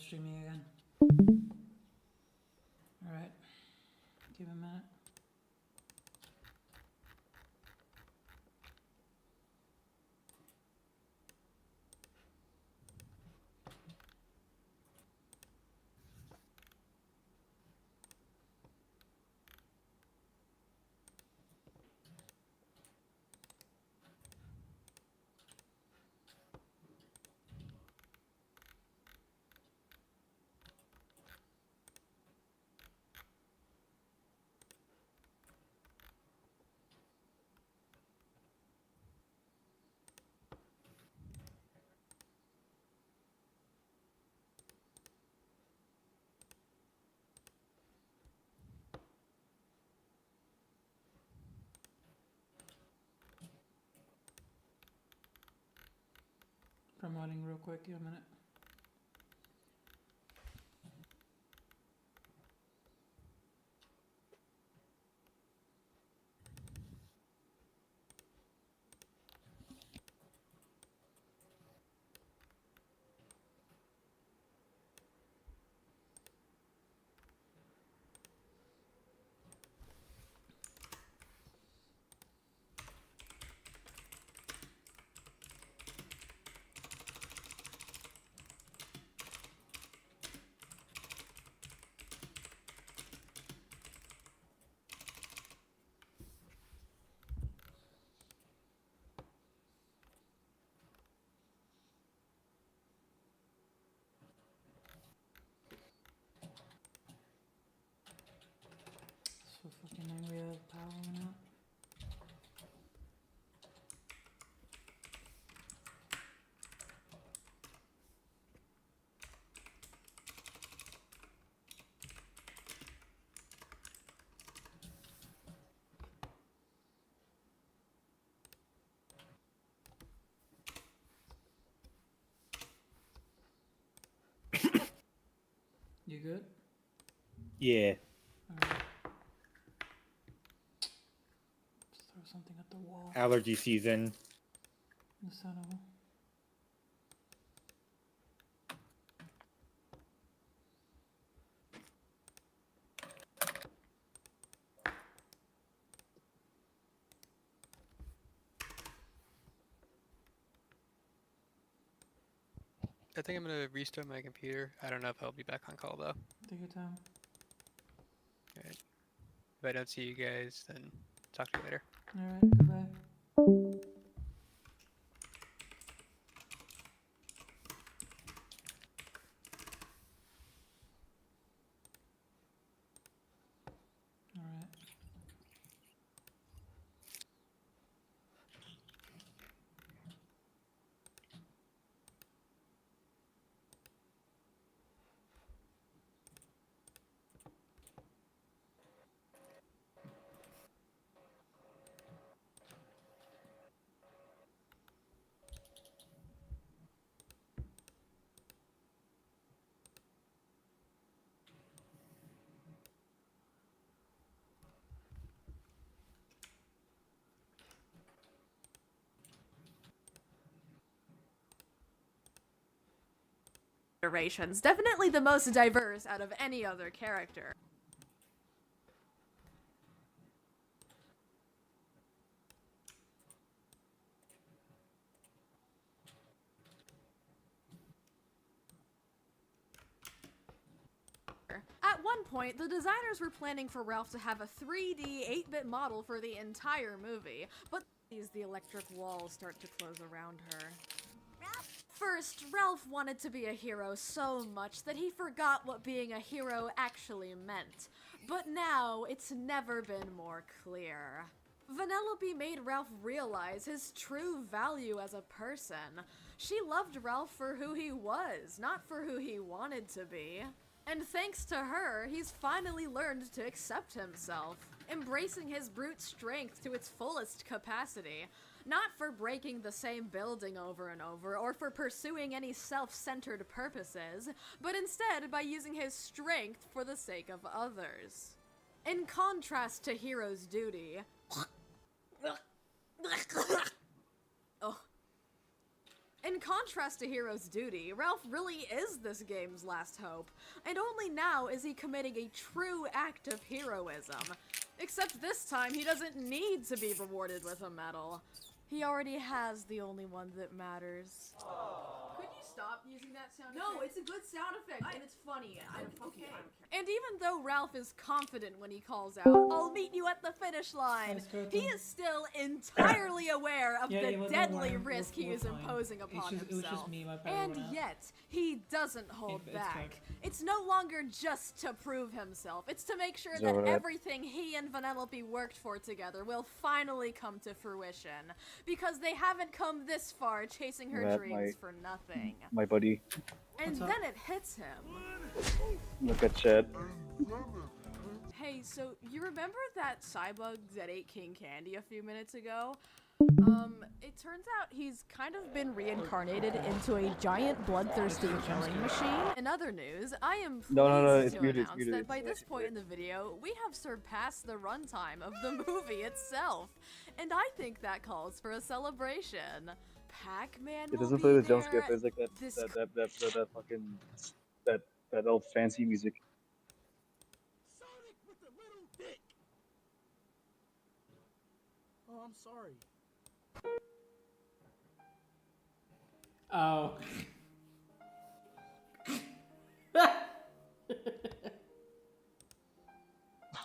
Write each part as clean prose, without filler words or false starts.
streaming again. Alright. Give me a minute. Promoting real quick, give a minute. So fucking angry I have power went out. You good? Yeah. Alright. Just throw something at the wall. Allergy season. The son of a... I think I'm gonna restart my computer. I don't know if I'll be back on call though. Take your time. Alright. If I don't see you guys, then talk to you later. Alright, goodbye. Alright. Iterations. Definitely the most diverse out of any other character. At one point, the designers were planning for Ralph to have a 3D 8-bit model for the entire movie, but the electric walls start to close around her. First, Ralph wanted to be a hero so much that he forgot what being a hero actually meant. But now, it's never been more clear. Vanellope made Ralph realize his true value as a person. She loved Ralph for who he was, not for who he wanted to be. And thanks to her, he's finally learned to accept himself, embracing his brute strength to its fullest capacity. Not for breaking the same building over and over, or for pursuing any self-centered purposes, but instead by using his strength for the sake of others. In contrast to Hero's duty... oh. In contrast to Hero's Duty, Ralph really is this game's last hope, and only now is he committing a true act of heroism. Except this time, he doesn't need to be rewarded with a medal. He already has the only one that matters. Could you stop using that sound effect? No, it's a good sound effect, and it's funny. I don't care. And even though Ralph is confident when he calls out, "I'll meet you at the finish line," That's good, he then. is still entirely aware of Yeah, the yeah, well, don't deadly worry, risk he we're is fine. imposing upon It was himself. just me, my power And went out. yet, he doesn't hold It's back. fine. It's no longer just to prove himself. It's to make sure It's that alright. everything he and Vanellope worked for together will finally come to fruition. Because they haven't come this far chasing her That dreams might- for nothing. My buddy. And What's up? then it hits him. Look at Chad. Hey, so you remember that Cybug that ate King Candy a few minutes ago? It turns out he's kind of been reincarnated into a giant bloodthirsty killing machine. In other news, I am pleased No, it's to muted, it's announce muted, that by it's this point in the video, we have surpassed the runtime of the movie itself. And I think that calls for a celebration. Pac-Man It will doesn't be play the jump there. skip. There's like This that fucking that old fancy music. Sonic with the little dick. Oh, I'm sorry. Oh.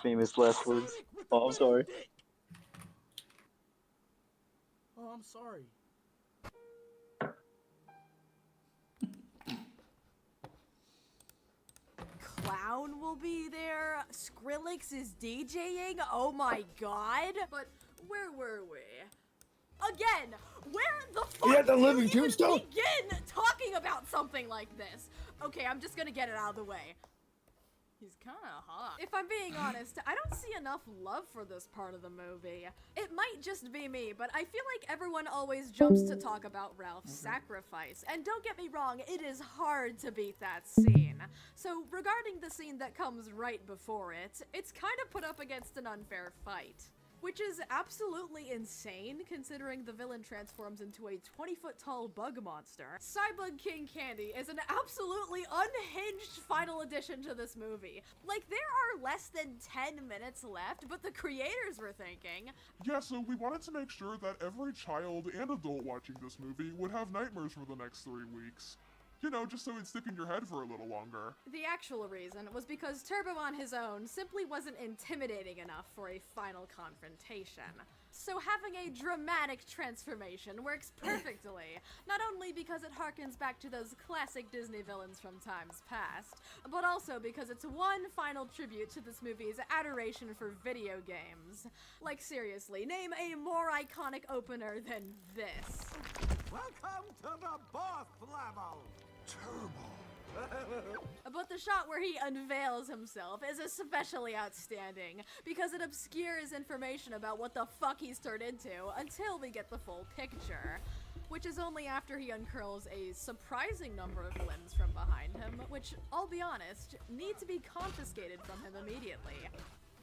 Famous last words. Oh, I'm sorry. Oh, I'm sorry. Clown will be there. Skrillex is DJing. Oh my god. But where were we? Again, where the fuck Yeah, the do you living even tombstone. begin talking about something like this? Okay, I'm just gonna get it out of the way. He's kinda hot. If I'm being honest, I don't see enough love for this part of the movie. It might just be me, but I feel like everyone always jumps to talk about Ralph's sacrifice. And don't get me wrong, it is hard to beat that scene. So regarding the scene that comes right before it, it's kind of put up against an unfair fight. Which is absolutely insane, considering the villain transforms into a 20-foot-tall bug monster. Cybug King Candy is an absolutely unhinged final addition to this movie. Like, there are less than 10 minutes left, but the creators were thinking, Yeah, so we wanted to make sure that every child and adult watching this movie would have nightmares for the next 3 weeks. You know, just so it'd stick in your head for a little longer. the actual reason was because Turbo on his own simply wasn't intimidating enough for a final confrontation. So having a dramatic transformation works perfectly, not only because it harkens back to those classic Disney villains from times past, but also because it's one final tribute to this movie's adoration for video games. Like seriously, name a more iconic opener than this. Welcome to the boss level. But the shot where he unveils himself is especially outstanding, because it obscures information about what the fuck he's turned into until we get the full picture. Which is only after he uncurls a surprising number of limbs from behind him, which, I'll be honest, need to be confiscated from him immediately.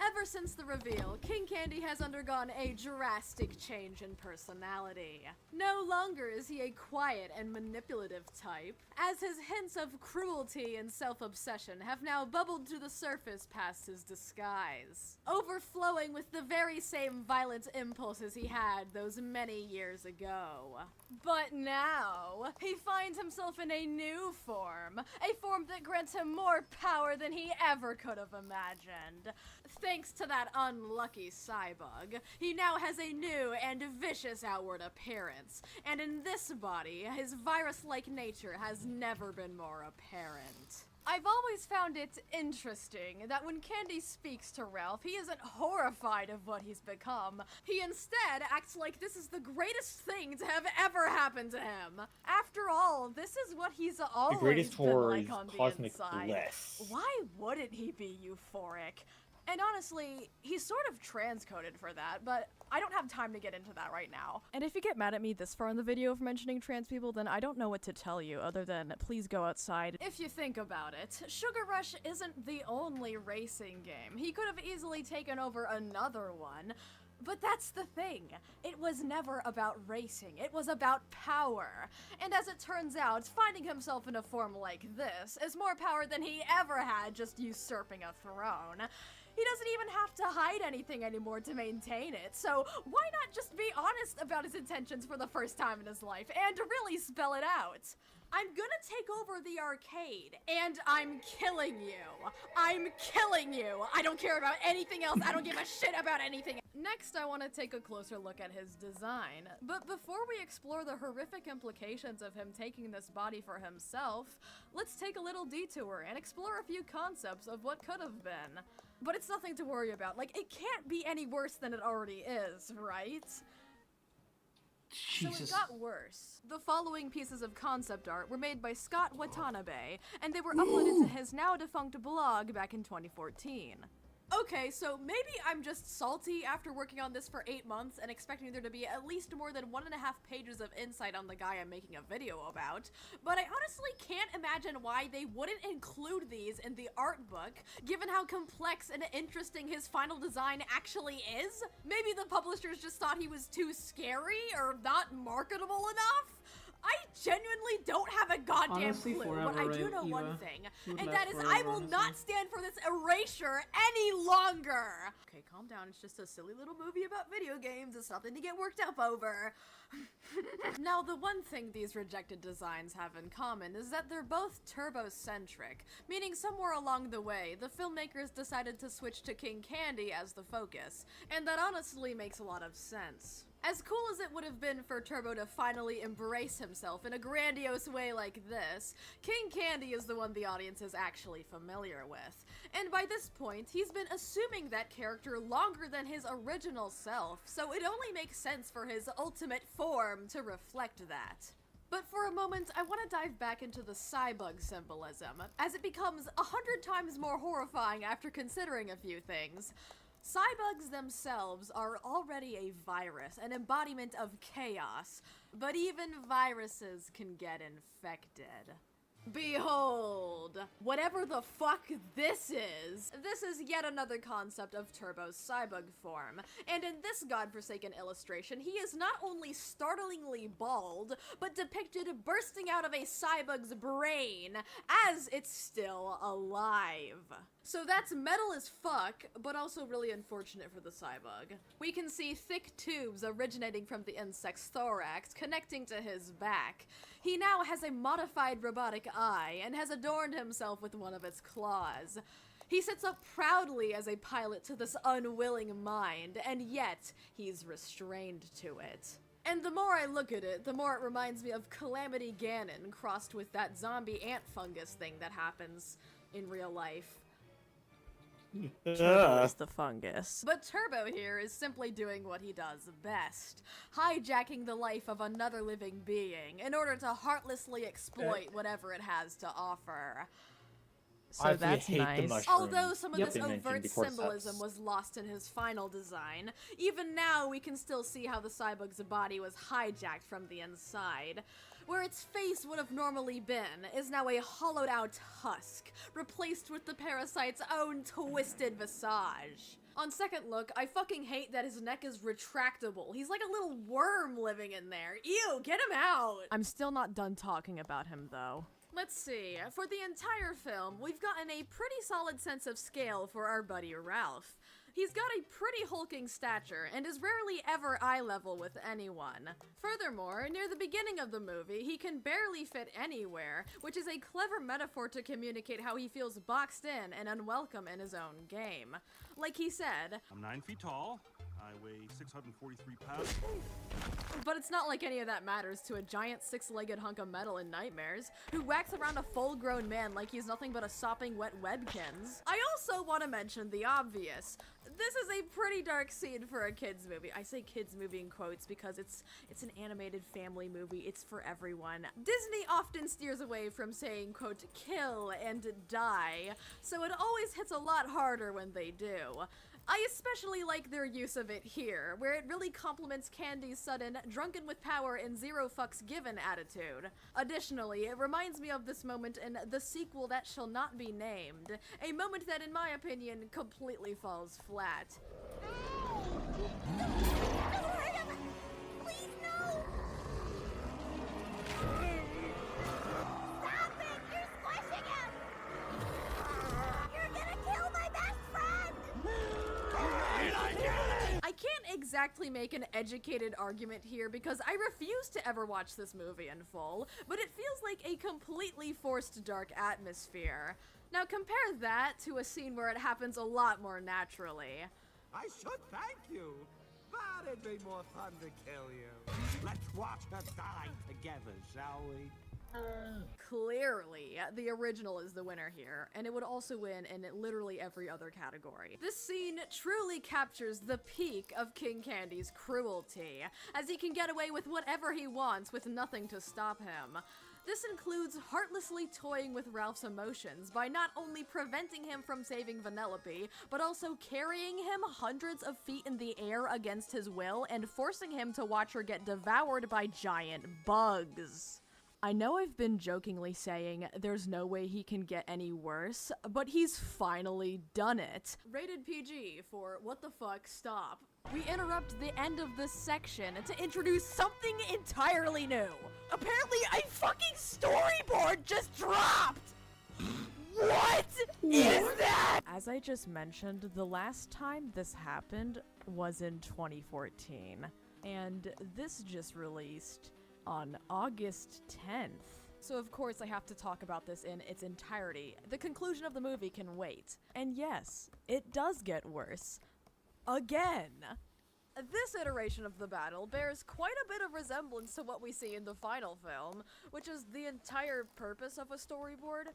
Ever since the reveal, King Candy has undergone a drastic change in personality. No longer is he a quiet and manipulative type, as his hints of cruelty and self-obsession have now bubbled to the surface past his disguise, overflowing with the very same violent impulses he had those many years ago. But now, he finds himself in a new form, a form that grants him more power than he ever could have imagined. Thanks to that unlucky Cybug, he now has a new and vicious outward appearance, and in this body, his virus-like nature has never been more apparent. I've always found it interesting that when Candy speaks to Ralph, he isn't horrified of what he's become. He instead acts like this is the greatest thing to have ever happened to him. After all, this is what he's always The greatest been horror like is on the cosmic inside. bliss. Why wouldn't he be euphoric? And honestly, he's sort of transcoded for that, but I don't have time to get into that right now. And if you get mad at me this far in the video for mentioning trans people, then I don't know what to tell you other than please go outside. If you think about it, Sugar Rush isn't the only racing game. He could have easily taken over another one. But that's the thing. It was never about racing. It was about power. And as it turns out, finding himself in a form like this is more power than he ever had just usurping a throne. He doesn't even have to hide anything anymore to maintain it, so why not just be honest about his intentions for the first time in his life and really spell it out? I'm gonna take over the arcade, and I'm killing you. I'm killing you. I don't care about anything else. I don't give a shit about anything. Next, I want to take a closer look at his design. But before we explore the horrific implications of him taking this body for himself, let's take a little detour and explore a few concepts of what could have been. But it's nothing to worry about. Like, it can't be any worse than it already is, right? Jesus. So it got worse. The following pieces of concept art were made by Scott Watanabe, and they were uploaded to his now defunct blog back in 2014. Okay, so maybe I'm just salty after working on this for 8 months and expecting there to be at least more than 1.5 pages of insight on the guy I'm making a video about, but I honestly can't imagine why they wouldn't include these in the art book, given how complex and interesting his final design actually is. Maybe the publishers just thought he was too scary or not marketable enough? I genuinely don't have a goddamn Honestly, clue, forever, but I do know Eva. one thing, You would and last that is forever, I will honestly. not stand for this erasure any longer! Okay, calm down, it's just a silly little movie about video games, it's nothing to get worked up over. Now, the one thing these rejected designs have in common is that they're both turbo-centric, meaning somewhere along the way, the filmmakers decided to switch to King Candy as the focus, and that honestly makes a lot of sense. As cool as it would have been for Turbo to finally embrace himself in a grandiose way like this, King Candy is the one the audience is actually familiar with. And by this point, he's been assuming that character longer than his original self, so it only makes sense for his ultimate form to reflect that. But for a moment, I want to dive back into the Cybug symbolism, as it becomes 100 times more horrifying after considering a few things. Cybugs themselves are already a virus, an embodiment of chaos, but even viruses can get infected. Behold, whatever the fuck this is yet another concept of Turbo's Cybug form, and in this godforsaken illustration, he is not only startlingly bald, but depicted bursting out of a Cybug's brain as it's still alive. So that's metal as fuck, but also really unfortunate for the Cybug. We can see thick tubes originating from the insect's thorax connecting to his back. He now has a modified robotic eye and has adorned himself with one of its claws. He sits up proudly as a pilot to this unwilling mind, and yet he's restrained to it. And the more I look at it, the more it reminds me of Calamity Ganon crossed with that zombie ant fungus thing that happens in real life. Turbo is the fungus. But Turbo here is simply doing what he does best, hijacking the life of another living being in order to heartlessly exploit whatever it has to offer. So I that's hate the nice. mushroom. Although some of Yep. this Been mentioned overt before, symbolism that's- was lost in his final design, even now we can still see how the Cybug's body was hijacked from the inside. Where its face would have normally been is now a hollowed out husk, replaced with the parasite's own twisted visage. On second look, I fucking hate that his neck is retractable. He's like a little worm living in there. Ew, get him out! I'm still not done talking about him though. Let's see, for the entire film, we've gotten a pretty solid sense of scale for our buddy Ralph. He's got a pretty hulking stature, and is rarely ever eye level with anyone. Furthermore, near the beginning of the movie, he can barely fit anywhere, which is a clever metaphor to communicate how he feels boxed in and unwelcome in his own game. Like he said, I'm 9 feet tall. I weigh 643 pounds. but it's not like any of that matters to a giant six-legged hunk of metal in Nightmares, who whacks around a full-grown man like he's nothing but a sopping wet Webkins. I also want to mention the obvious. This is a pretty dark scene for a kids movie. I say kids movie in quotes because it's an animated family movie. It's for everyone. Disney often steers away from saying, quote, kill and die, so it always hits a lot harder when they do. I especially like their use of it here, where it really complements Candy's sudden, drunken with power and zero fucks given attitude. Additionally, it reminds me of this moment in The Sequel That Shall Not Be Named, a moment that, in my opinion, completely falls flat. Please, no! Stop it! You're squishing him! You're gonna kill my best friend! I can't exactly make an educated argument here because I refuse to ever watch this movie in full, but it feels like a completely forced dark atmosphere. Now compare that to a scene where it happens a lot more naturally. I should thank you, but it'd be more fun to kill you. Let's watch her die together, shall we? Clearly, the original is the winner here, and it would also win in literally every other category. This scene truly captures the peak of King Candy's cruelty, as he can get away with whatever he wants with nothing to stop him. This includes heartlessly toying with Ralph's emotions by not only preventing him from saving Vanellope, but also carrying him hundreds of feet in the air against his will and forcing him to watch her get devoured by giant bugs. I know I've been jokingly saying there's no way he can get any worse, but he's finally done it. Rated PG for what the fuck, stop. We interrupt the end of this section to introduce something entirely new. Apparently a fucking storyboard just dropped! What is that? As I just mentioned, the last time this happened was in 2014, and this just released on August 10th. So of course I have to talk about this in its entirety. The conclusion of the movie can wait. And yes, it does get worse. Again! This iteration of the battle bears quite a bit of resemblance to what we see in the final film, which is the entire purpose of a storyboard,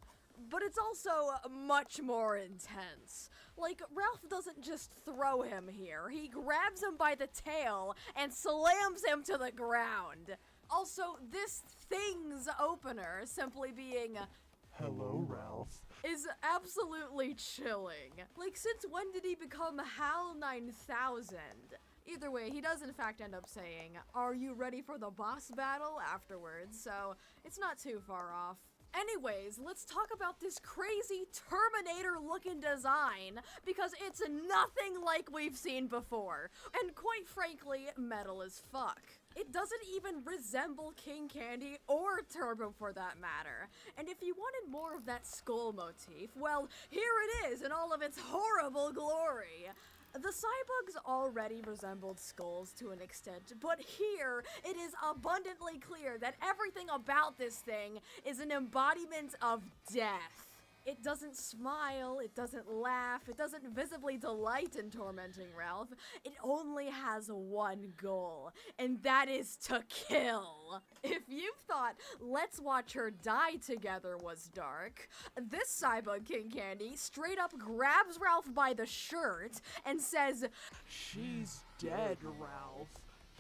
but it's also much more intense. Like, Ralph doesn't just throw him here, he grabs him by the tail and slams him to the ground. Also, this thing's opener, simply being, Hello, Ralph. is absolutely chilling. Like, since when did he become HAL 9000? Either way, he does in fact end up saying, "Are you ready for the boss battle?" afterwards, so it's not too far off. Anyways, let's talk about this crazy Terminator-looking design, because it's nothing like we've seen before, and quite frankly, metal as fuck. It doesn't even resemble King Candy or Turbo for that matter. And if you wanted more of that skull motif, well, here it is in all of its horrible glory. The cybugs already resembled skulls to an extent, but here it is abundantly clear that everything about this thing is an embodiment of death. It doesn't smile, it doesn't laugh, it doesn't visibly delight in tormenting Ralph. It only has one goal, and that is to kill. If you've thought Let's Watch Her Die Together was dark, this Cybug King Candy straight up grabs Ralph by the shirt and says, "She's dead, Ralph.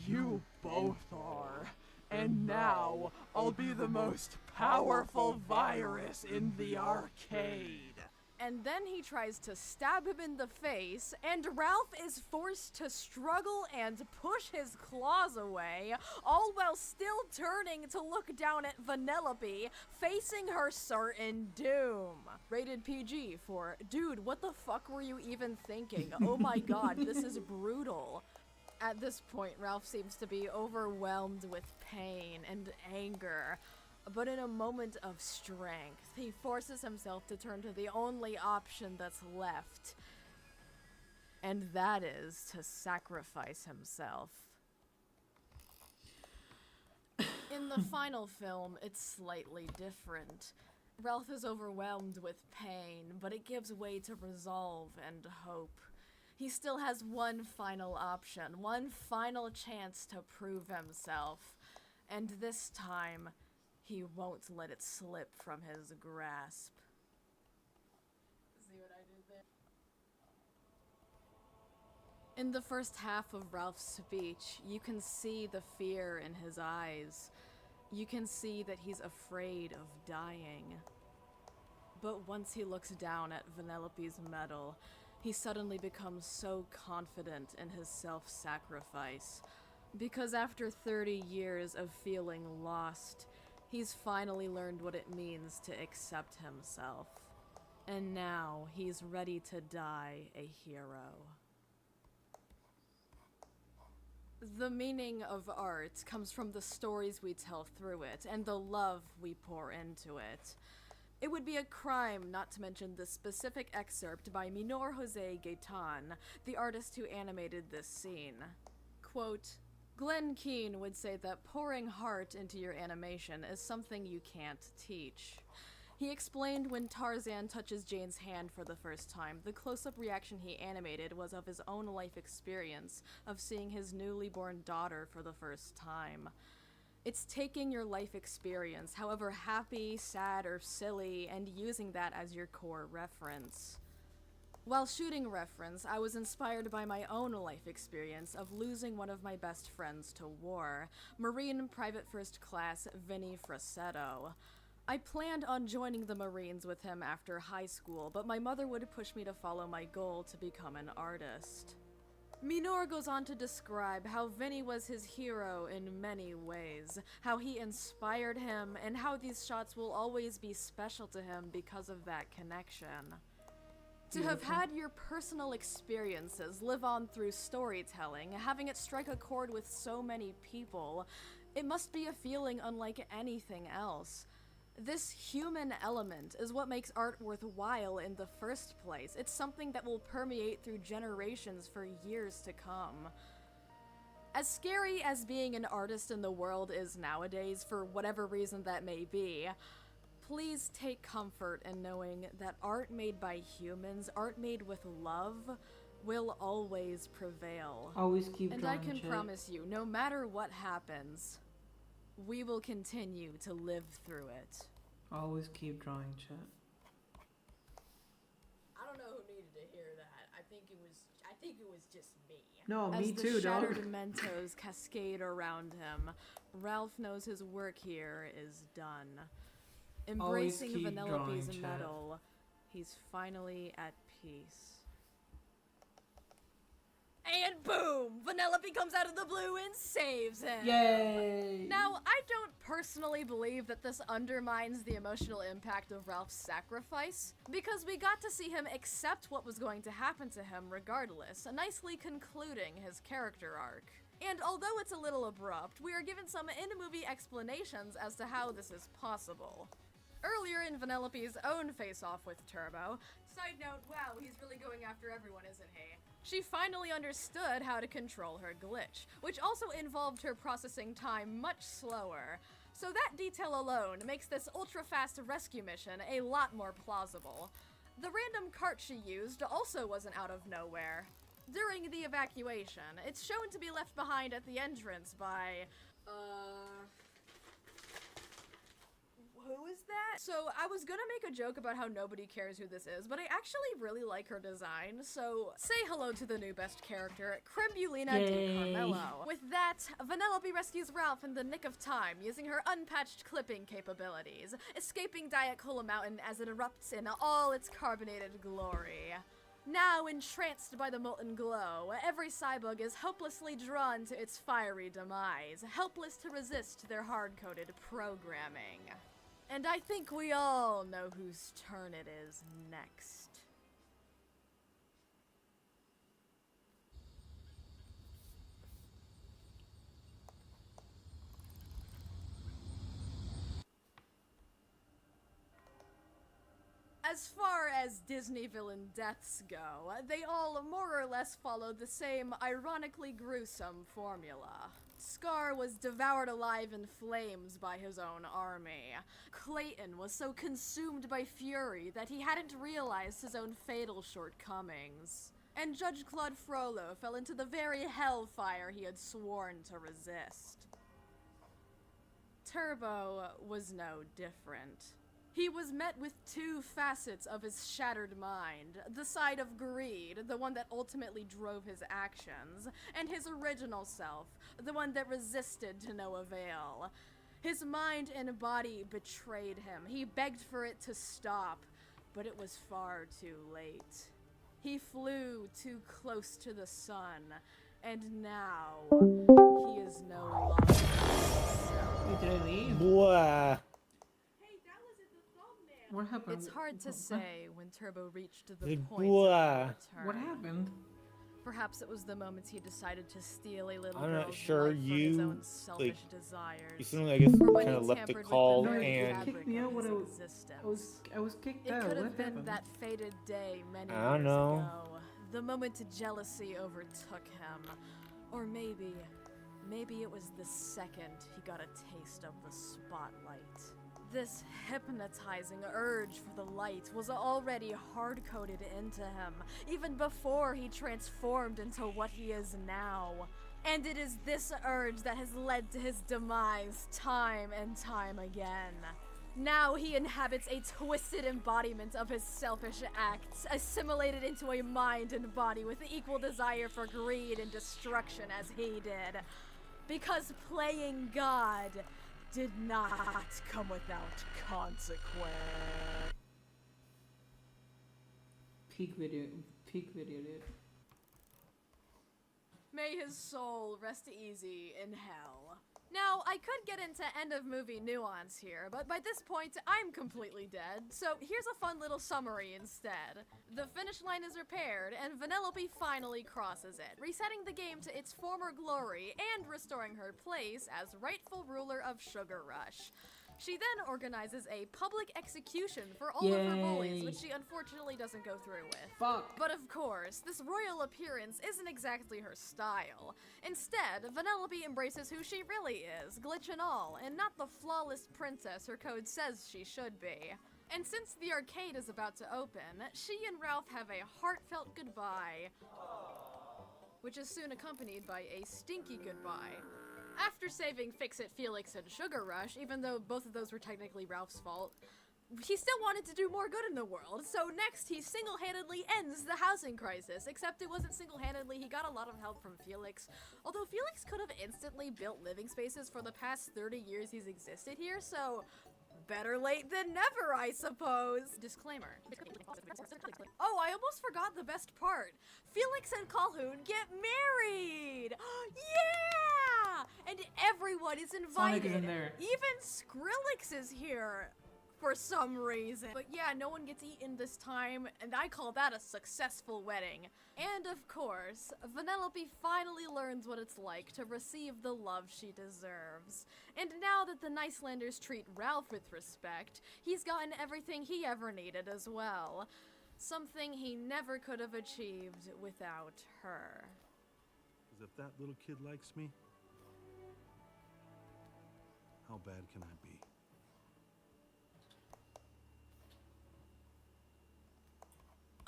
You both are. And now, I'll be the most powerful virus in the arcade." And then he tries to stab him in the face, and Ralph is forced to struggle and push his claws away, all while still turning to look down at Vanellope, facing her certain doom. Rated PG for, dude, what the fuck were you even thinking? Oh my god, this is brutal. At this point, Ralph seems to be overwhelmed with pain and anger, but in a moment of strength, he forces himself to turn to the only option that's left, and that is to sacrifice himself. In the final film, it's slightly different. Ralph is overwhelmed with pain, but it gives way to resolve and hope. He still has one final option, one final chance to prove himself, and this time, he won't let it slip from his grasp. See what I did there? In the first half of Ralph's speech, you can see the fear in his eyes. You can see that he's afraid of dying. But once he looks down at Vanellope's medal, he suddenly becomes so confident in his self-sacrifice. Because after 30 years of feeling lost, he's finally learned what it means to accept himself. And now he's ready to die a hero. The meaning of art comes from the stories we tell through it, and the love we pour into it. It would be a crime not to mention the specific excerpt by Minor Jose Gaitan, the artist who animated this scene. Quote, Glenn Keane would say that pouring heart into your animation is something you can't teach. He explained when Tarzan touches Jane's hand for the first time, the close-up reaction he animated was of his own life experience of seeing his newly born daughter for the first time. It's taking your life experience, however happy, sad, or silly, and using that as your core reference. While shooting reference, I was inspired by my own life experience of losing one of my best friends to war, Marine Private First Class Vinny Frassetto. I planned on joining the Marines with him after high school, but my mother would push me to follow my goal to become an artist. Minor goes on to describe how Vinny was his hero in many ways, how he inspired him, and how these shots will always be special to him because of that connection. To have had your personal experiences live on through storytelling, having it strike a chord with so many people, it must be a feeling unlike anything else. This human element is what makes art worthwhile in the first place. It's something that will permeate through generations for years to come. As scary as being an artist in the world is nowadays, for whatever reason that may be, please take comfort in knowing that art made by humans, art made with love, will always prevail. Always keep And drawing, I can Chet. promise you, no matter what happens, we will continue to live through it. Always keep drawing, Chet. I don't know who needed to hear that. I think it was just me. No, As me the too, dog. shattered Mentos cascade around him, Ralph knows his work here is done. Always Embracing keep Vanellope's drawing, Chet. metal, he's finally at peace. And boom! Vanellope comes out of the blue and saves him! Yay! Now, I don't personally believe that this undermines the emotional impact of Ralph's sacrifice, because we got to see him accept what was going to happen to him regardless, nicely concluding his character arc. And although it's a little abrupt, we are given some in-movie explanations as to how this is possible. Earlier in Vanellope's own face-off with Turbo, side note, wow, he's really going after everyone, isn't he? She finally understood how to control her glitch, which also involved her processing time much slower. So that detail alone makes this ultra-fast rescue mission a lot more plausible. The random cart she used also wasn't out of nowhere. During the evacuation, it's shown to be left behind at the entrance by, who is that? So I was gonna make a joke about how nobody cares who this is, but I actually really like her design, so say hello to the new best character, Crembulina di Carmelo. With that, Vanellope rescues Ralph in the nick of time using her unpatched clipping capabilities, escaping Diet Cola Mountain as it erupts in all its carbonated glory. Now entranced by the molten glow, every cybug is hopelessly drawn to its fiery demise, helpless to resist their hard-coded programming. And I think we all know whose turn it is next. As far as Disney villain deaths go, they all more or less followed the same ironically gruesome formula. Scar was devoured alive in flames by his own army. Clayton was so consumed by fury that he hadn't realized his own fatal shortcomings. And Judge Claude Frollo fell into the very hellfire he had sworn to resist. Turbo was no different. He was met with two facets of his shattered mind, the side of greed, the one that ultimately drove his actions, and his original self, the one that resisted to no avail. His mind and body betrayed him. He begged for it to stop, but it was far too late. He flew too close to the sun, and now he is no longer himself. Wait, did I leave? Blah. What happened? It's hard to say when Turbo reached the The point blah. of no return. What happened? Perhaps it was the moments he decided to steal a little I'm not girl's sure life for his you, own selfish like, desires. You seem like I guess Or when kind he of left the tampered with call the very and fabric kicked me of out when his I existence. I was kicked It out. could What have been happened? that fated day many I don't years know. ago. The moment jealousy overtook him. Or maybe it was the second he got a taste of the spotlight. This hypnotizing urge for the light was already hard-coded into him, even before he transformed into what he is now. And it is this urge that has led to his demise time and time again. Now he inhabits a twisted embodiment of his selfish acts, assimilated into a mind and body with equal desire for greed and destruction as he did. Because playing God did not come without consequence. Peak video, dude. May his soul rest easy in hell. Now, I could get into end of movie nuance here, but by this point, I'm completely dead, so here's a fun little summary instead. The finish line is repaired, and Vanellope finally crosses it, resetting the game to its former glory and restoring her place as rightful ruler of Sugar Rush. She then organizes a public execution for all of her bullies, Yay. which she unfortunately doesn't go through with. Fuck. But of course, this royal appearance isn't exactly her style. Instead, Vanellope embraces who she really is, glitch and all, and not the flawless princess her code says she should be. And since the arcade is about to open, she and Ralph have a heartfelt goodbye, which is soon accompanied by a stinky goodbye. After saving Fix-It Felix and Sugar Rush, even though both of those were technically Ralph's fault, he still wanted to do more good in the world, so next he single-handedly ends the housing crisis, except it wasn't single-handedly, he got a lot of help from Felix. Although Felix could have instantly built living spaces for the past 30 years he's existed here, so better late than never, I suppose. Disclaimer. Oh, I almost forgot the best part. Felix and Calhoun get married! Yeah! And everyone is invited. Sonic is in there. Even Skrillex is here. For some reason. But yeah, no one gets eaten this time, and I call that a successful wedding. And of course, Vanellope finally learns what it's like to receive the love she deserves. And now that the Nicelanders treat Ralph with respect, he's gotten everything he ever needed as well. Something he never could have achieved without her. Because if that little kid likes me, how bad can I be?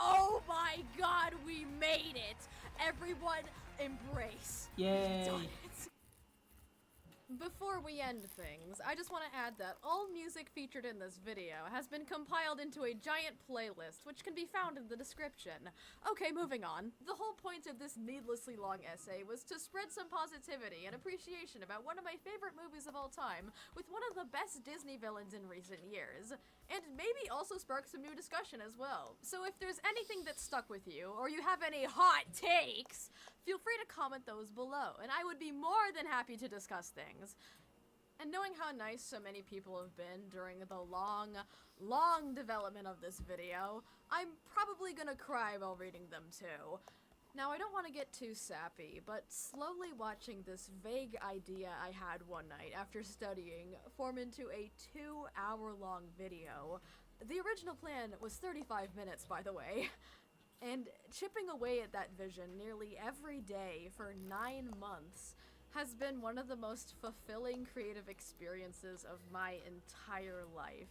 Oh my god, we made it! Everyone, embrace. Yay. Done it. Before we end things, I just want to add that all music featured in this video has been compiled into a giant playlist, which can be found in the description. Okay, moving on. The whole point of this needlessly long essay was to spread some positivity and appreciation about one of my favorite movies of all time, with one of the best Disney villains in recent years. And maybe also spark some new discussion as well. So if there's anything that stuck with you, or you have any hot takes, feel free to comment those below, and I would be more than happy to discuss things. And knowing how nice so many people have been during the long development of this video, I'm probably gonna cry while reading them too. Now, I don't want to get too sappy, but slowly watching this vague idea I had one night after studying form into a 2-hour-long video. The original plan was 35 minutes, by the way. And chipping away at that vision nearly every day for 9 months has been one of the most fulfilling creative experiences of my entire life.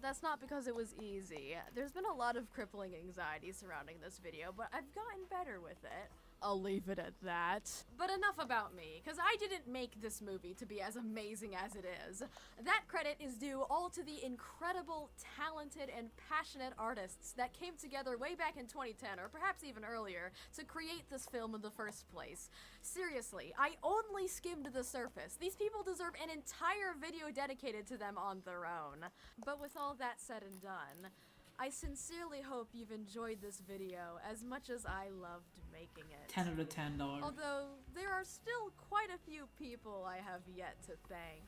That's not because it was easy. There's been a lot of crippling anxiety surrounding this video, but I've gotten better with it. I'll leave it at that. But enough about me, because I didn't make this movie to be as amazing as it is. That credit is due all to the incredible, talented, and passionate artists that came together way back in 2010, or perhaps even earlier, to create this film in the first place. Seriously, I only skimmed the surface. These people deserve an entire video dedicated to them on their own. But with all that said and done, I sincerely hope you've enjoyed this video as much as I loved making it. 10 out of 10 dollars. Although, there are still quite a few people I have yet to thank.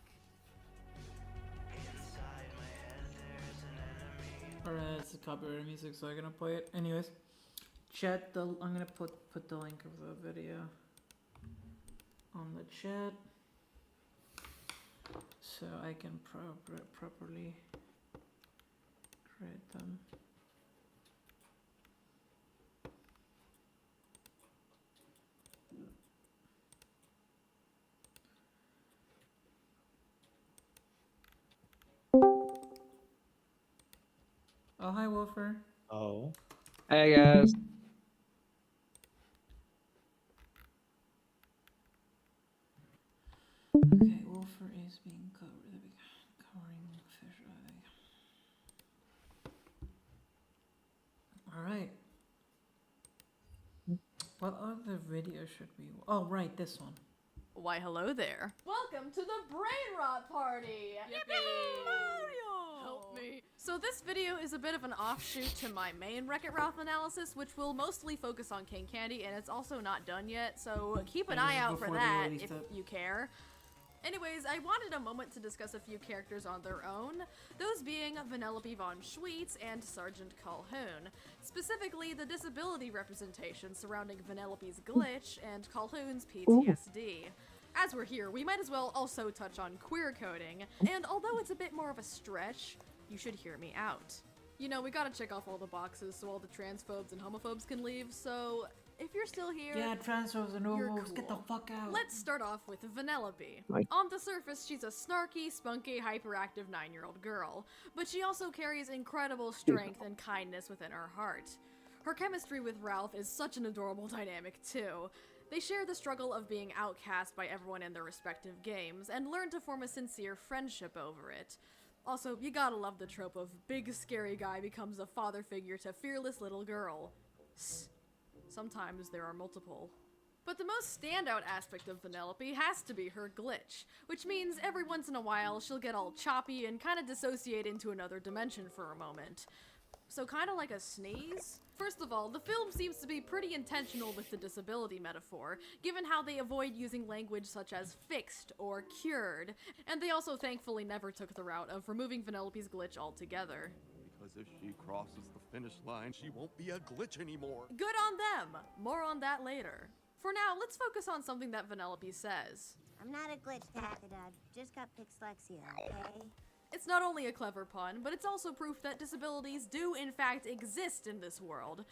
Alright, it's copyrighted music, so I'm gonna play it. Anyways, chat. I'm gonna put the link of the video on the chat so I can properly create them. Oh, hi, Wolfer. Oh. Hey guys. Okay, Wolfer is being covering fish eye. Alright. What other video should we... Oh, right, this one. Why, hello there. Welcome to the Brain Rot Party! Yippee! Mario! Help me. So this video is a bit of an offshoot to my main Wreck-It Ralph analysis, which will mostly focus on King Candy, and it's also not done yet, so keep an eye out for that if you care. Anyways, I wanted a moment to discuss a few characters on their own, those being Vanellope von Schweetz and Sergeant Calhoun. Specifically, the disability representation surrounding Vanellope's glitch and Calhoun's PTSD. As we're here, we might as well also touch on queer coding, and although it's a bit more of a stretch, you should hear me out. You know, we gotta check off all the boxes so all the transphobes and homophobes can leave, so if you're still here, yeah, transphobes and homos, cool. get the fuck out. Let's start off with Vanellope. Like, on the surface, she's a snarky, spunky, hyperactive 9-year-old girl, but she also carries incredible strength and kindness within her heart. Her chemistry with Ralph is such an adorable dynamic too. They share the struggle of being outcast by everyone in their respective games, and learn to form a sincere friendship over it. Also, you gotta love the trope of big scary guy becomes a father figure to fearless little girl. Sometimes there are multiple. But the most standout aspect of Vanellope has to be her glitch, which means every once in a while she'll get all choppy and kinda dissociate into another dimension for a moment. So kinda like a sneeze? First of all, the film seems to be pretty intentional with the disability metaphor, given how they avoid using language such as fixed or cured, and they also thankfully never took the route of removing Vanellope's glitch altogether. Because if she crosses the finish line, she won't be a glitch anymore. Good on them! More on that later. For now, let's focus on something that Vanellope says. I'm not a glitch, Dad. Just got dyslexia, okay? It's not only a clever pun, but it's also proof that disabilities do in fact exist in this world.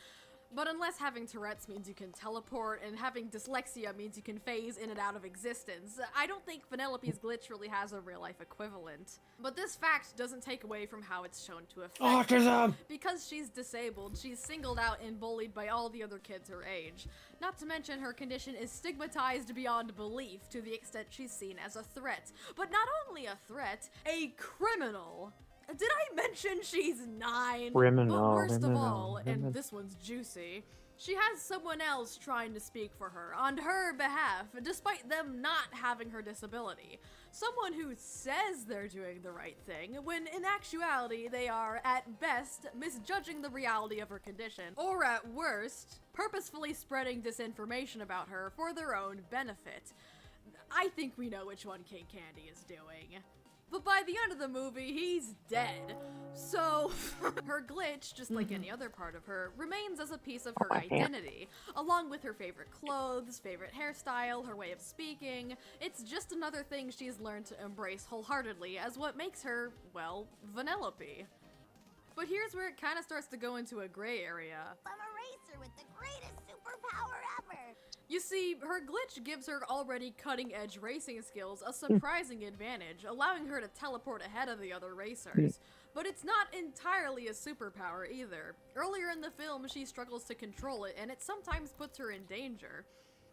But unless having Tourette's means you can teleport and having dyslexia means you can phase in and out of existence, I don't think Vanellope's glitch really has a real-life equivalent. But this fact doesn't take away from how it's shown to affect Autism! Because she's disabled, she's singled out and bullied by all the other kids her age. Not to mention her condition is stigmatized beyond belief to the extent she's seen as a threat. But not only a threat, a criminal! Did I mention she's 9? But worst of all, and this one's juicy, she has someone else trying to speak for her on her behalf, despite them not having her disability. Someone who says they're doing the right thing, when in actuality they are, at best, misjudging the reality of her condition, or at worst, purposefully spreading disinformation about her for their own benefit. I think we know which one King Candy is doing. But by the end of the movie, he's dead. So, her glitch, just like any other part of her, remains as a piece of her identity, along with her favorite clothes, favorite hairstyle, her way of speaking. It's just another thing she's learned to embrace wholeheartedly as what makes her, well, Vanellope. But here's where it kind of starts to go into a gray area. I'm a racer with the greatest superpower ever! You see, her glitch gives her already cutting-edge racing skills a surprising advantage, allowing her to teleport ahead of the other racers. But it's not entirely a superpower either. Earlier in the film, she struggles to control it, and it sometimes puts her in danger.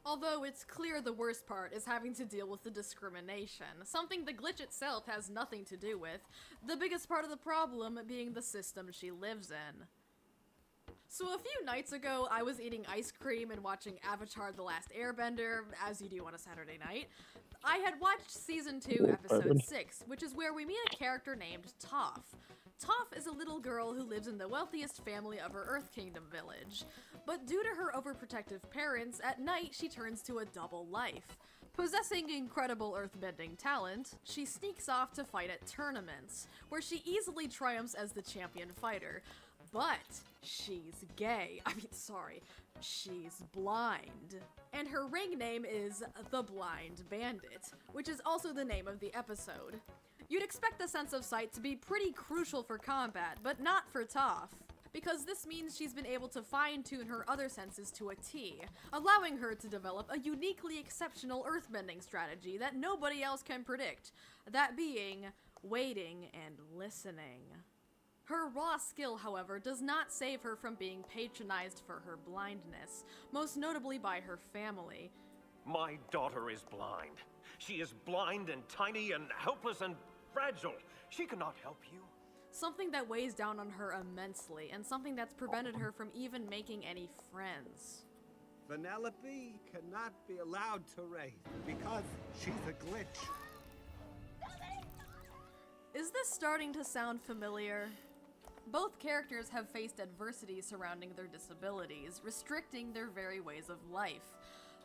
Although it's clear the worst part is having to deal with the discrimination, something the glitch itself has nothing to do with, the biggest part of the problem being the system she lives in. So a few nights ago, I was eating ice cream and watching Avatar: The Last Airbender, as you do on a Saturday night. I had watched Season 2, Episode 6, which is where we meet a character named Toph. Toph is a little girl who lives in the wealthiest family of her Earth Kingdom village. But due to her overprotective parents, at night she turns to a double life. Possessing incredible earthbending talent, she sneaks off to fight at tournaments, where she easily triumphs as the champion fighter. But she's gay. She's blind. And her ring name is the Blind Bandit, which is also the name of the episode. You'd expect the sense of sight to be pretty crucial for combat, but not for Toph, because this means she's been able to fine-tune her other senses to a T, allowing her to develop a uniquely exceptional earthbending strategy that nobody else can predict, that being waiting and listening. Her raw skill, however, does not save her from being patronized for her blindness, most notably by her family. My daughter is blind. She is blind and tiny and helpless and fragile. She cannot help you. Something that weighs down on her immensely, and something that's prevented her from even making any friends. Vanellope cannot be allowed to race because she's a glitch. Is this starting to sound familiar? Both characters have faced adversity surrounding their disabilities, restricting their very ways of life.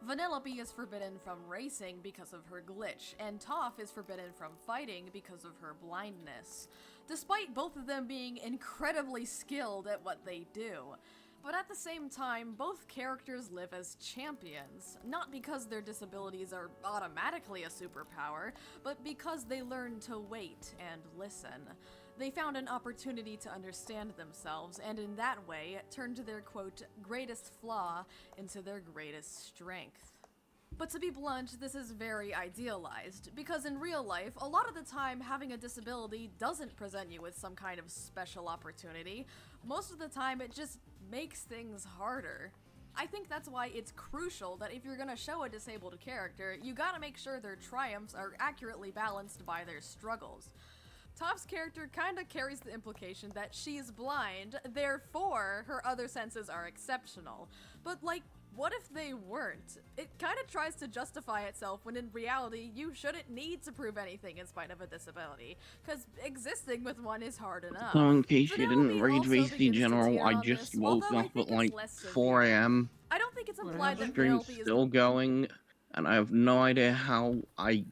Vanellope is forbidden from racing because of her glitch, and Toph is forbidden from fighting because of her blindness, despite both of them being incredibly skilled at what they do. But at the same time, both characters live as champions, not because their disabilities are automatically a superpower, but because they learn to wait and listen. They found an opportunity to understand themselves, and in that way, turned their, quote, greatest flaw into their greatest strength. But to be blunt, this is very idealized, because in real life, a lot of the time, having a disability doesn't present you with some kind of special opportunity. Most of the time, it just makes things harder. I think that's why it's crucial that if you're gonna show a disabled character, you gotta make sure their triumphs are accurately balanced by their struggles. Toph's character kinda carries the implication that she's blind, therefore her other senses are exceptional. But like, what if they weren't? It kinda tries to justify itself when in reality you shouldn't need to prove anything in spite of a disability, cause existing with one is hard enough. So in case you didn't Vanellope read also VC begins to General, tear I on just this, woke although I up think at like it's less 4 severe. a.m. I don't think it's implied that Stream's Vanellope is still going, and I have no idea how I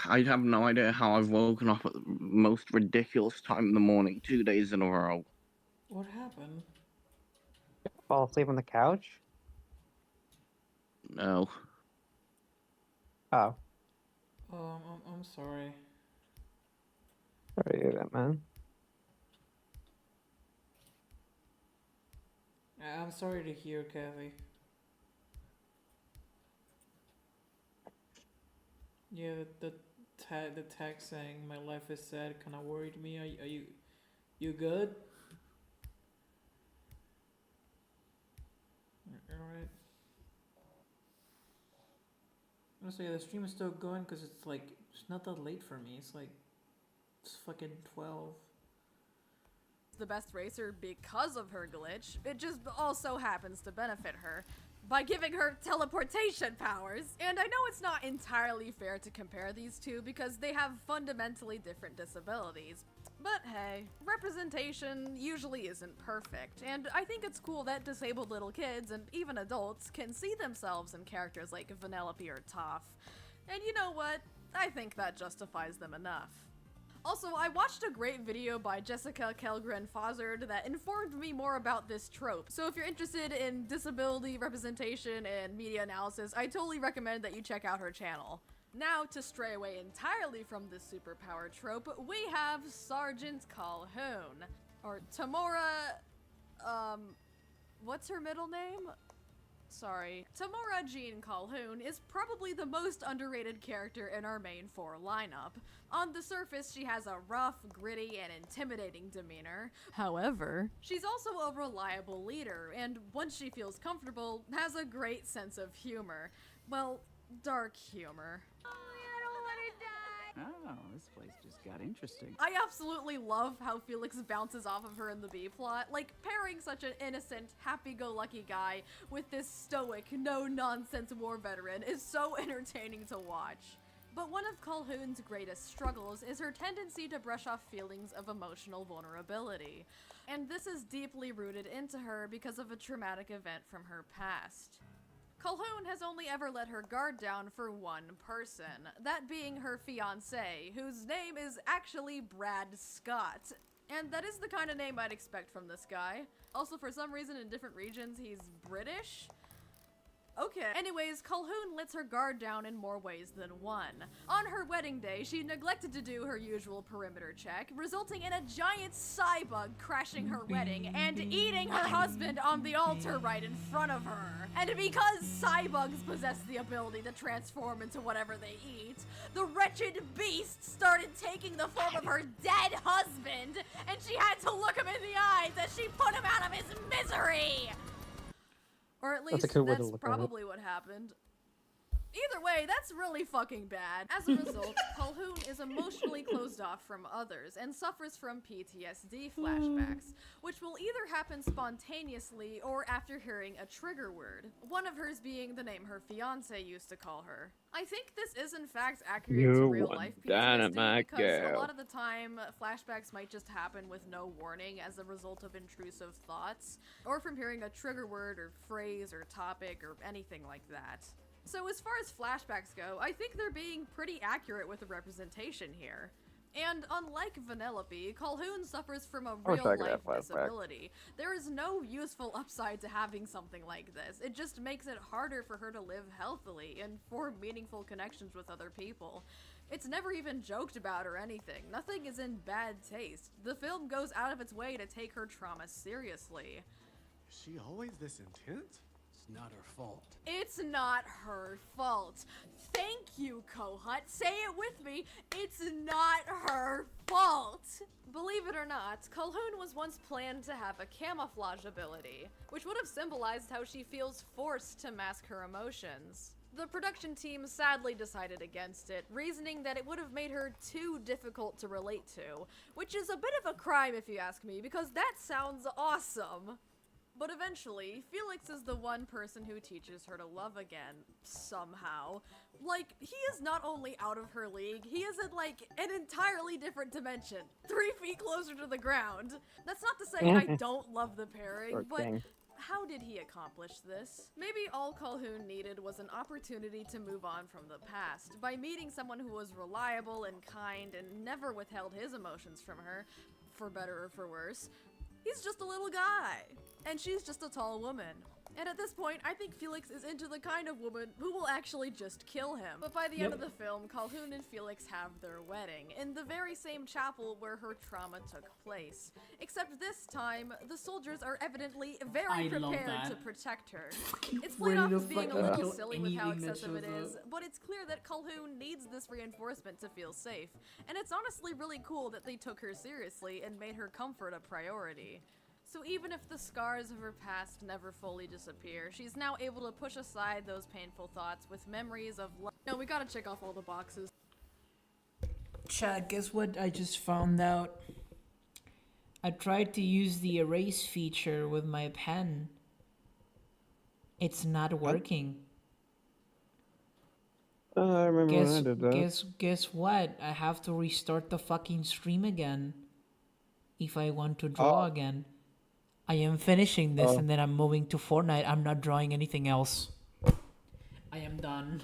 have no idea how I've woken up at the most ridiculous time in the morning 2 days in a row. What happened? Fall asleep on the couch? No. Oh. I'm sorry. Sorry to hear that, man. I'm sorry to hear, Kathy. Yeah, the text saying my life is sad kind of worried me. Are you good? Alright. Honestly, the stream is still going because it's like, it's not that late for me. It's like, it's fucking 12. The best racer because of her glitch. It just also happens to benefit her by giving her teleportation powers. And I know it's not entirely fair to compare these two because they have fundamentally different disabilities. But hey, representation usually isn't perfect, and I think it's cool that disabled little kids and even adults can see themselves in characters like Vanellope or Toph. And you know what? I think that justifies them enough. Also, I watched a great video by Jessica Kellgren-Fozzard that informed me more about this trope. So if you're interested in disability representation and media analysis, I totally recommend that you check out her channel. Now, to stray away entirely from this superpower trope, we have Sergeant Calhoun. Or Tamora, what's her middle name? Sorry. Tamora Jean Calhoun is probably the most underrated character in our main 4 lineup. On the surface, she has a rough, gritty, and intimidating demeanor. However, she's also a reliable leader, and once she feels comfortable, has a great sense of humor. Well, dark humor. Oh, this place just got interesting. I absolutely love how Felix bounces off of her in the B-plot. Like, pairing such an innocent, happy-go-lucky guy with this stoic, no-nonsense war veteran is so entertaining to watch. But one of Calhoun's greatest struggles is her tendency to brush off feelings of emotional vulnerability. And this is deeply rooted into her because of a traumatic event from her past. Calhoun has only ever let her guard down for one person, that being her fiancé, whose name is actually Brad Scott. And that is the kind of name I'd expect from this guy. Also, for some reason, in different regions, he's British. Okay. Anyways, Calhoun lets her guard down in more ways than one. On her wedding day, she neglected to do her usual perimeter check, resulting in a giant cybug crashing her wedding and eating her husband on the altar right in front of her. And because cybugs possess the ability to transform into whatever they eat, the wretched beast started taking the form of her dead husband, and she had to look him in the eyes as she put him out of his misery! Or at least that's probably what happened. Either way, that's really fucking bad. As a result, Calhoun is emotionally closed off from others and suffers from PTSD flashbacks, which will either happen spontaneously or after hearing a trigger word, one of hers being the name her fiance used to call her. I think this is in fact accurate to real life PTSD because a lot of the time flashbacks might just happen with no warning as a result of intrusive thoughts, or from hearing a trigger word or phrase or topic or anything like that. So as far as flashbacks go, I think they're being pretty accurate with the representation here. And unlike Vanellope, Calhoun suffers from a real-life disability. There is no useful upside to having something like this. It just makes it harder for her to live healthily and form meaningful connections with other people. It's never even joked about or anything. Nothing is in bad taste. The film goes out of its way to take her trauma seriously. Is she always this intense? It's not her fault. It's not her fault. Thank you, Kohut. Say it with me. It's not her fault. Believe it or not, Calhoun was once planned to have a camouflage ability, which would have symbolized how she feels forced to mask her emotions. The production team sadly decided against it, reasoning that it would have made her too difficult to relate to, which is a bit of a crime if you ask me, because that sounds awesome. But eventually, Felix is the one person who teaches her to love again, somehow. Like, he is not only out of her league, he is in, like, an entirely different dimension, 3 feet closer to the ground. That's not to say I don't love the pairing, but how did he accomplish this? Maybe all Calhoun needed was an opportunity to move on from the past, by meeting someone who was reliable and kind and never withheld his emotions from her, for better or for worse. He's just a little guy, and she's just a tall woman. And at this point, I think Felix is into the kind of woman who will actually just kill him. But by the end of the film, Calhoun and Felix have their wedding, in the very same chapel where her trauma took place. Except this time, the soldiers are evidently very prepared to protect her. It's played off as being a little silly with how excessive it is, but it's clear that Calhoun needs this reinforcement to feel safe. And it's honestly really cool that they took her seriously and made her comfort a priority. So even if the scars of her past never fully disappear, she's now able to push aside those painful thoughts with memories of love. No, we gotta check off all the boxes. Chad, guess what I just found out? I tried to use the erase feature with my pen. It's not working. I remember when I did that. Guess what? I have to restart the fucking stream again if I want to draw again. I am finishing this and then I'm moving to Fortnite. I'm not drawing anything else. I am done.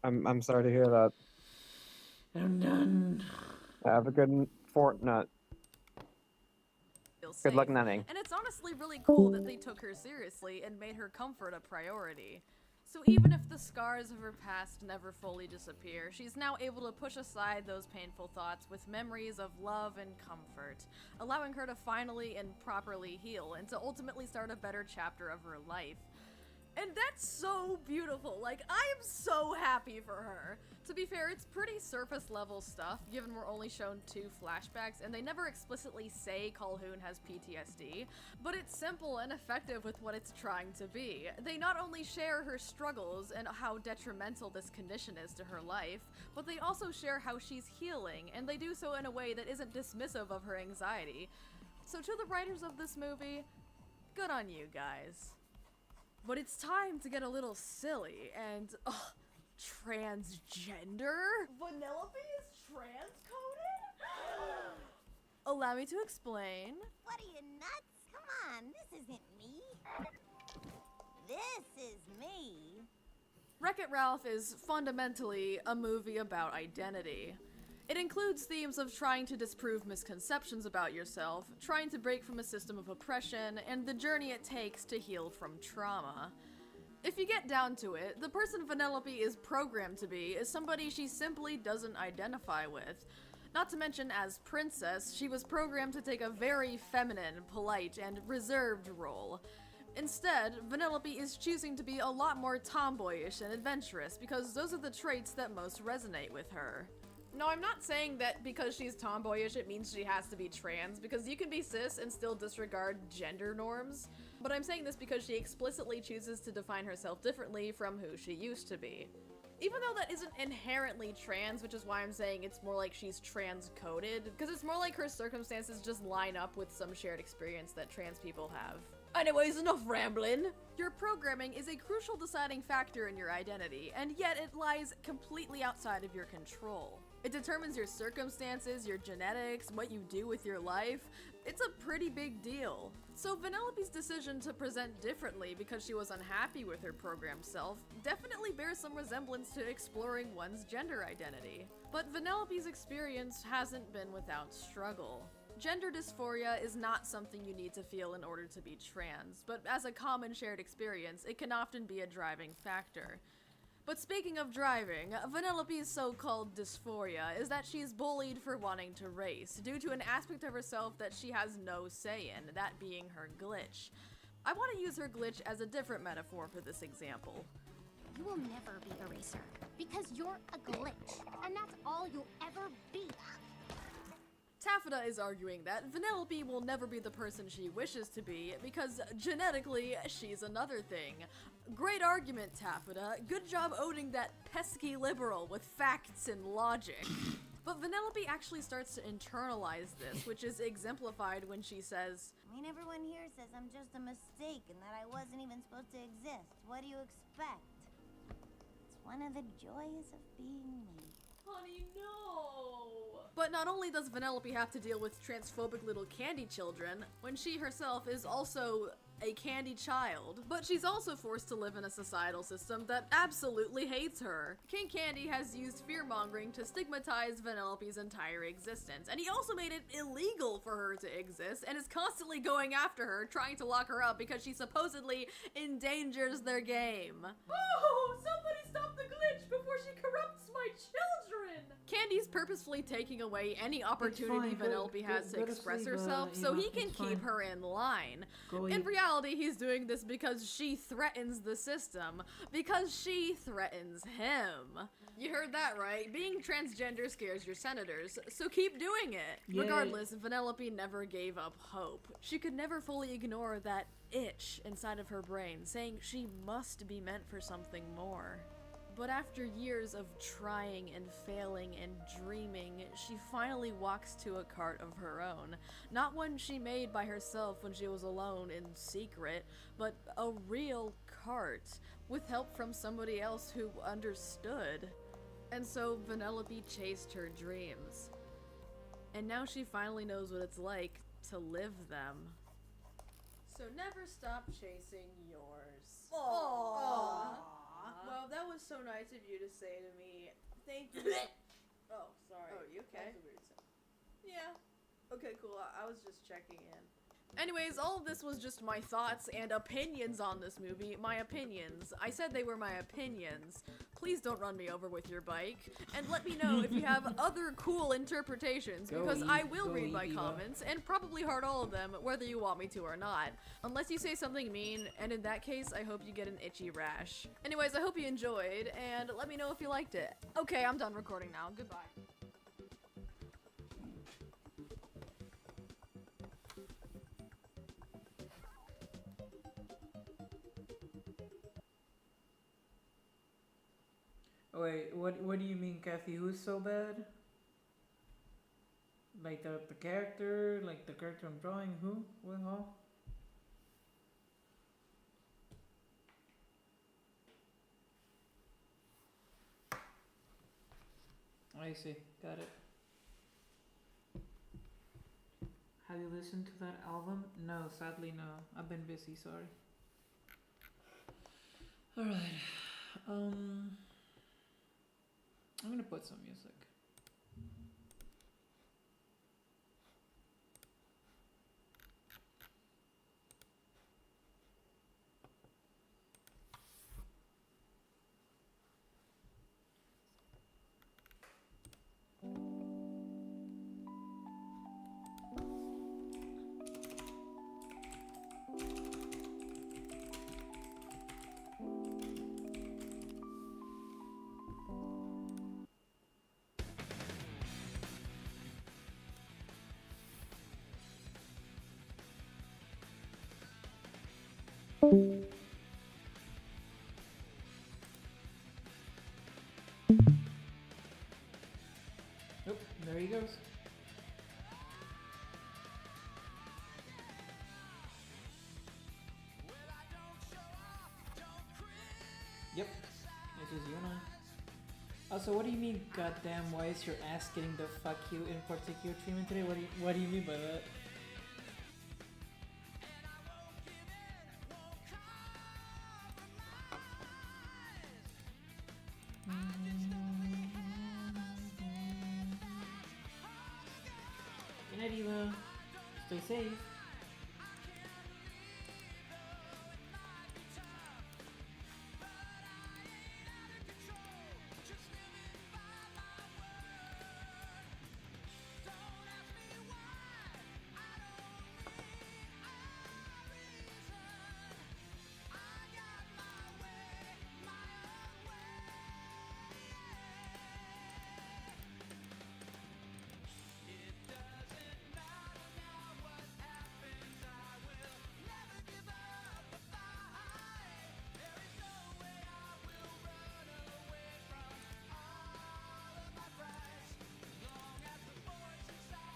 I'm sorry to hear that. I'm done. Have a good Fortnite. Good luck nutting. And it's honestly really cool that they took her seriously and made her comfort a priority. So even if the scars of her past never fully disappear, she's now able to push aside those painful thoughts with memories of love and comfort, allowing her to finally and properly heal and to ultimately start a better chapter of her life. And that's so beautiful. Like, I am so happy for her. To be fair, it's pretty surface level stuff, given we're only shown 2 flashbacks, and they never explicitly say Calhoun has PTSD, but it's simple and effective with what it's trying to be. They not only share her struggles and how detrimental this condition is to her life, but they also share how she's healing, and they do so in a way that isn't dismissive of her anxiety. So to the writers of this movie, good on you guys. But it's time to get a little silly, and transgender? Vanellope is trans-coded? Allow me to explain. What are you, nuts? Come on, this isn't me. This is me. Wreck-It Ralph is fundamentally a movie about identity. It includes themes of trying to disprove misconceptions about yourself, trying to break from a system of oppression, and the journey it takes to heal from trauma. If you get down to it, the person Vanellope is programmed to be is somebody she simply doesn't identify with. Not to mention, as princess, she was programmed to take a very feminine, polite, and reserved role. Instead, Vanellope is choosing to be a lot more tomboyish and adventurous because those are the traits that most resonate with her. No, I'm not saying that because she's tomboyish it means she has to be trans, because you can be cis and still disregard gender norms. But I'm saying this because she explicitly chooses to define herself differently from who she used to be. Even though that isn't inherently trans, which is why I'm saying it's more like she's trans-coded, because it's more like her circumstances just line up with some shared experience that trans people have. Anyways, enough rambling! Your programming is a crucial deciding factor in your identity, and yet it lies completely outside of your control. It determines your circumstances, your genetics, what you do with your life. It's a pretty big deal. So Vanellope's decision to present differently because she was unhappy with her programmed self definitely bears some resemblance to exploring one's gender identity. But Vanellope's experience hasn't been without struggle. Gender dysphoria is not something you need to feel in order to be trans, but as a common shared experience, it can often be a driving factor. But speaking of driving, Vanellope's so-called dysphoria is that she's bullied for wanting to race, due to an aspect of herself that she has no say in, that being her glitch. I want to use her glitch as a different metaphor for this example. You will never be a racer, because you're a glitch, and that's all you'll ever be. Taffeta is arguing that Vanellope will never be the person she wishes to be because genetically she's another thing. Great argument, Taffeta. Good job owning that pesky liberal with facts and logic. But Vanellope actually starts to internalize this, which is exemplified when she says, I mean, everyone here says I'm just a mistake and that I wasn't even supposed to exist. What do you expect? It's one of the joys of being me. Honey, no! But not only does Vanellope have to deal with transphobic little candy children, when she herself is also a candy child, but she's also forced to live in a societal system that absolutely hates her. King Candy has used fear-mongering to stigmatize Vanellope's entire existence, and he also made it illegal for her to exist, and is constantly going after her, trying to lock her up because she supposedly endangers their game. Oh, somebody stop the glitch before she corrupts my children! Candy's purposefully taking away any opportunity Vanellope has to express herself so he can keep her in line. In reality, he's doing this because she threatens the system, because she threatens him. You heard that right. Being transgender scares your senators, so keep doing it. Yay. Regardless, Vanellope never gave up hope. She could never fully ignore that itch inside of her brain, saying she must be meant for something more. But after years of trying and failing and dreaming, she finally walks to a cart of her own. Not one she made by herself when she was alone in secret, but a real cart, with help from somebody else who understood. And so Vanellope chased her dreams. And now she finally knows what it's like to live them. So never stop chasing yours. Aww. Well, that was so nice of you to say to me. Thank you. Oh, sorry. Oh, you okay? That was a weird sound. Yeah. Okay, cool. I was just checking in. Anyways, all of this was just my thoughts and opinions on this movie. My opinions. I said they were my opinions. Please don't run me over with your bike. And let me know if you have other cool interpretations, because I will read my comments, and probably heart all of them, whether you want me to or not. Unless you say something mean, and in that case, I hope you get an itchy rash. Anyways, I hope you enjoyed, and let me know if you liked it. Okay, I'm done recording now. Goodbye. Wait, what do you mean, Kathy? Who's so bad? Like the character? Like the character I'm drawing? Who? What? How? I see. Got it. Have you listened to that album? No, sadly no. I've been busy, sorry. Alright. I'm gonna put some music. Oh, there he goes. Yep, this is you and I. Also, what do you mean, goddamn? Why is your ass getting the fuck you in particular treatment today? What do you mean by that? Good night, Eva. Stay safe.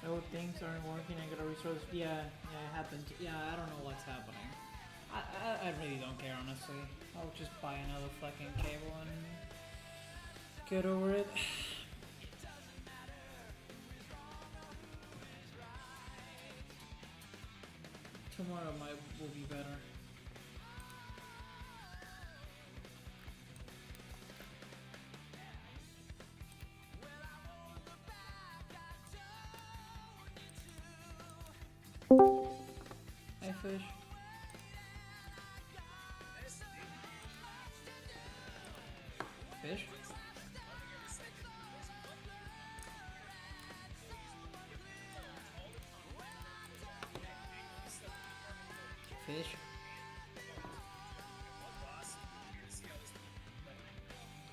Oh, things aren't working. I gotta restore this. Yeah, it happened. Yeah, I don't know what's happening. I really don't care, honestly. I'll just buy another fucking cable and get over it. Tomorrow will be better. Hi, fish. Fish? Fish?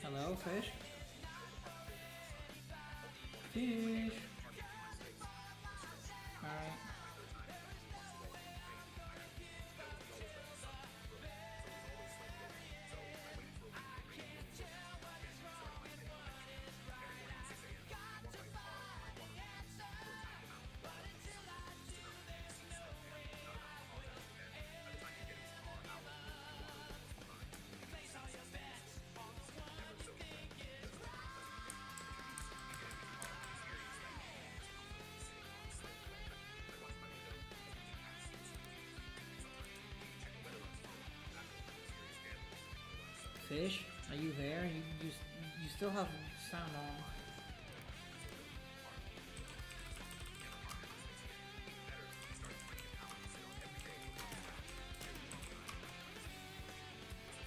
Hello, fish? Fish? Alright. Fish, are you there? You still have sound on.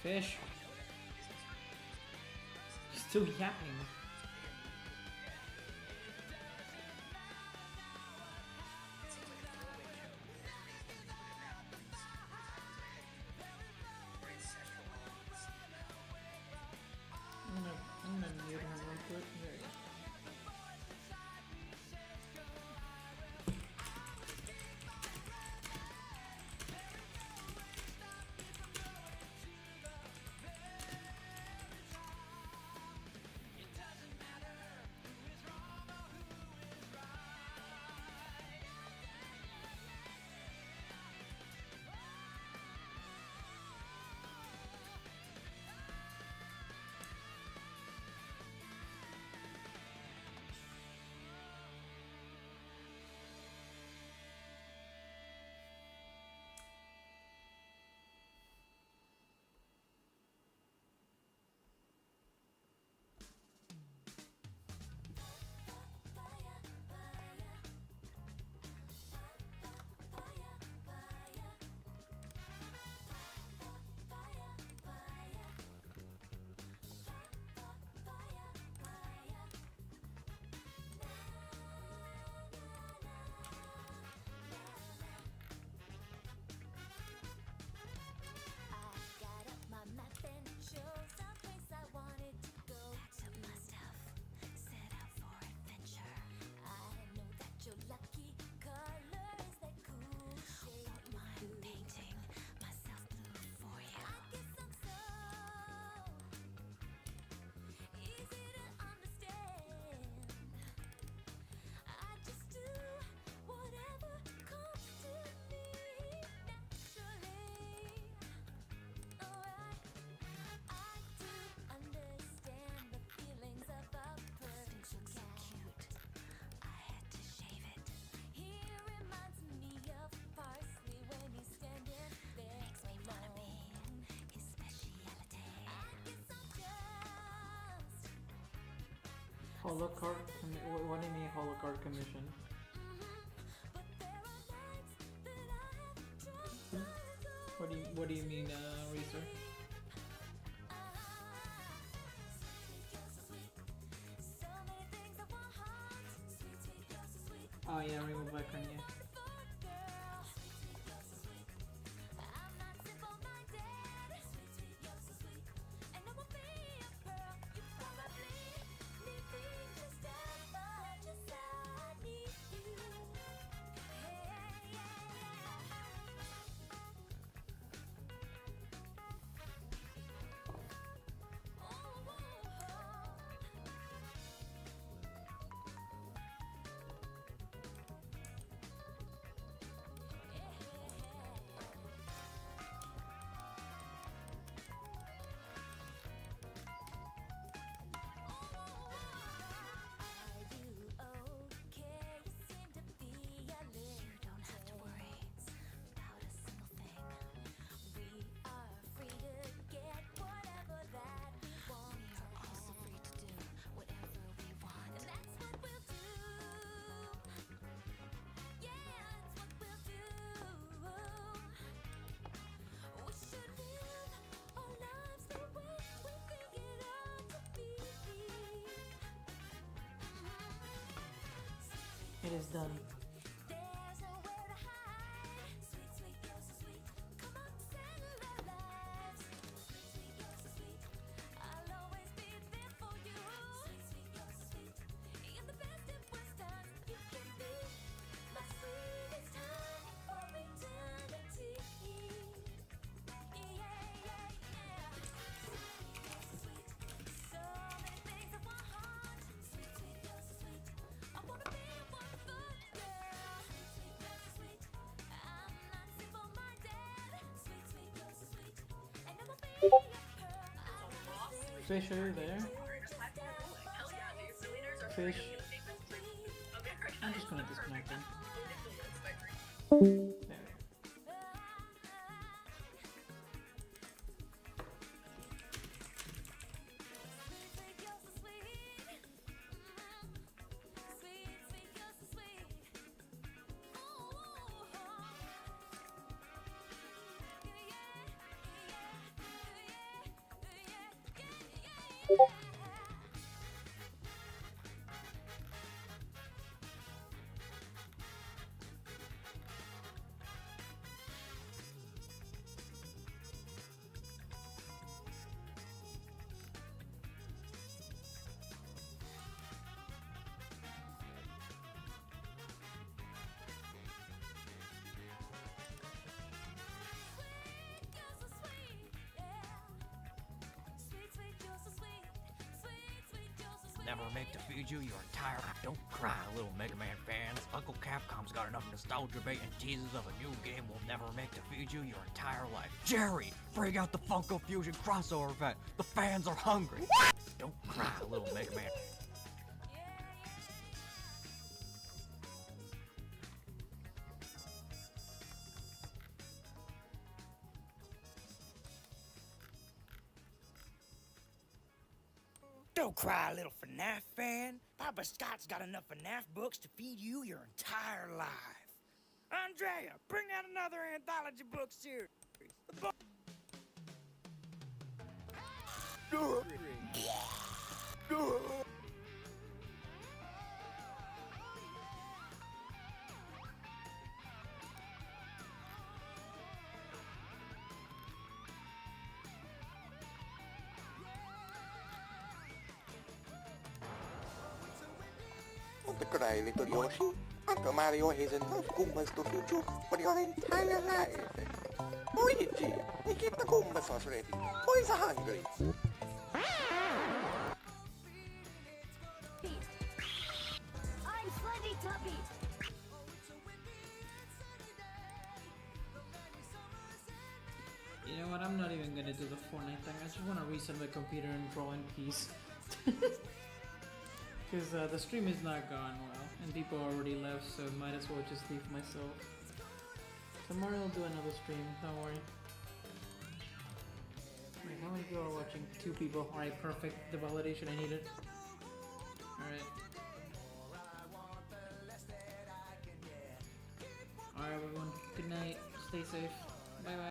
Fish. Still yapping. I'm gonna mute him real quick. There you go. Holocard? What do you mean holocard commission? What do you mean, Racer? Oh yeah, remove background, yeah. It is done. Fish, are you there? Fish. I'm just gonna disconnect them. There. Never make to feed you your entire life. Don't cry, little Mega Man fans. Uncle Capcom's got enough nostalgia bait and teases of a new game will never make to feed you your entire life. Jerry, bring out the Funko Fusion crossover event. The fans are hungry. What? Don't cry, little Mega Man. Don't cry, little FNAF fan. Papa Scott's got enough FNAF books to feed you your entire life. Andrea, bring out another anthology book series. The book. Don't cry, little Yoshi. Uncle Mario hasn't enough Goombas to feed you for your entire life. Luigi, get the Goomba sauce ready. Boys are hungry. I'm Slendy Tubby. You know what? I'm not even gonna do the Fortnite thing. I just want to reset my computer and draw in peace. Because the stream is not going well, and people already left, so might as well just leave myself. Tomorrow I'll do another stream, don't worry. Wait, how many people are watching? 2 people. Alright, perfect. The validation I needed. Alright. Alright, everyone. Good night. Stay safe. Bye bye.